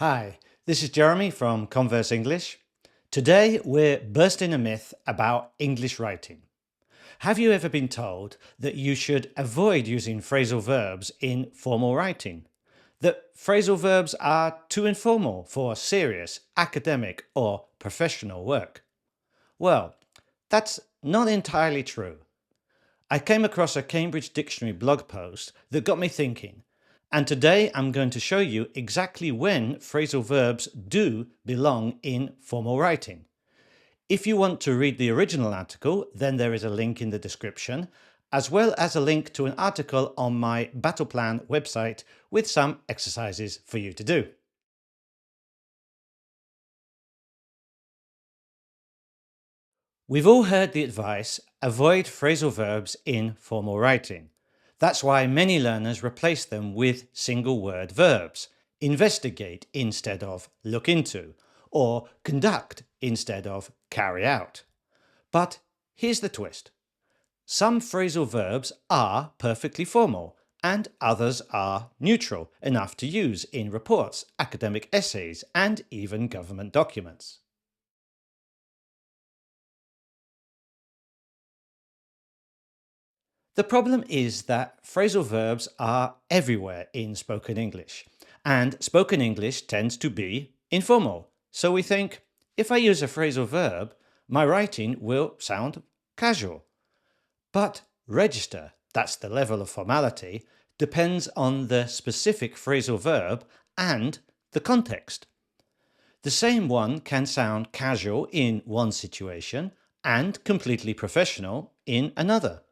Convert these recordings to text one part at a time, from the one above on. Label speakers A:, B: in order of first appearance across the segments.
A: Hi, this is Jeremy from Converse English. Today we're bursting a myth about English writing. Have you ever been told that you should avoid using phrasal verbs in formal writing? That phrasal verbs are too informal for serious, academic or professional work? Well, that's not entirely true. I came across a Cambridge Dictionary blog post that got me thinking, and today I'm going to show you exactly when phrasal verbs do belong in formal writing. If you want to read the original article, then there is a link in the description, as well as a link to an article on my Battle Plan website with some exercises for you to do. We've all heard the advice, avoid phrasal verbs in formal writing. That's why many learners replace them with single word verbs, investigate instead of look into, or conduct instead of carry out. But here's the twist. Some phrasal verbs are perfectly formal and others are neutral enough to use in reports, academic essays, and even government documents. The problem is that phrasal verbs are everywhere in spoken English, and spoken English tends to be informal. So we think, if I use a phrasal verb, my writing will sound casual. But register, that's the level of formality, depends on the specific phrasal verb and the context. The same one can sound casual in one situation and completely professional in another.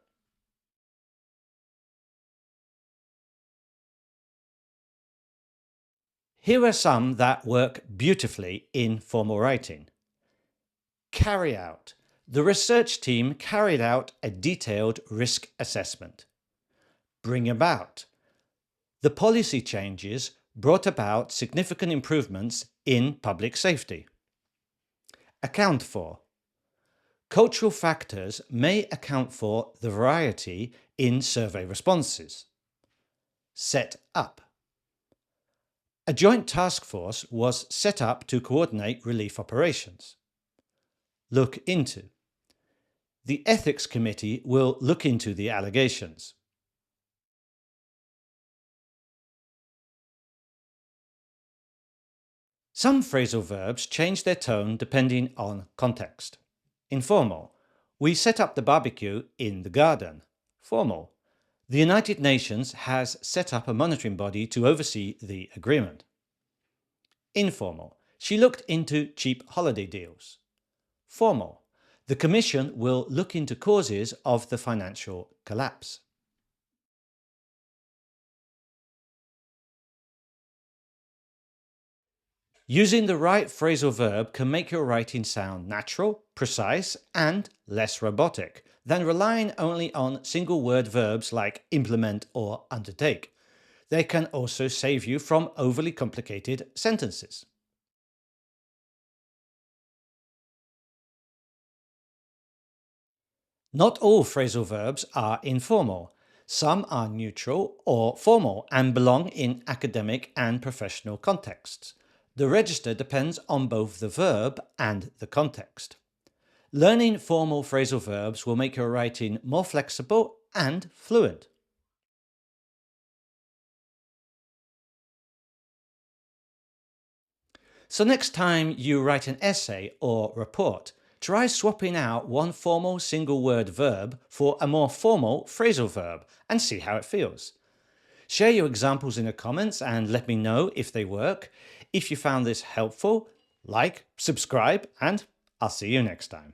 A: Here are some that work beautifully in formal writing. Carry out. The research team carried out a detailed risk assessment. Bring about. The policy changes brought about significant improvements in public safety. Account for. Cultural factors may account for the variety in survey responses. Set up. A joint task force was set up to coordinate relief operations. Look into. The Ethics Committee will look into the allegations. Some phrasal verbs change their tone depending on context. Informal. We set up the barbecue in the garden. Formal. The United Nations has set up a monitoring body to oversee the agreement. Informal. She looked into cheap holiday deals. Formal. The Commission will look into causes of the financial collapse. Using the right phrasal verb can make your writing sound natural, precise, and less robotic than relying only on single word verbs like implement or undertake. They can also save you from overly complicated sentences. Not all phrasal verbs are informal. Some are neutral or formal and belong in academic and professional contexts. The register depends on both the verb and the context. Learning formal phrasal verbs will make your writing more flexible and fluent. So next time you write an essay or report, try swapping out one formal single word verb for a more formal phrasal verb and see how it feels. Share your examples in the comments and let me know if they work. If you found this helpful, like, subscribe, and I'll see you next time.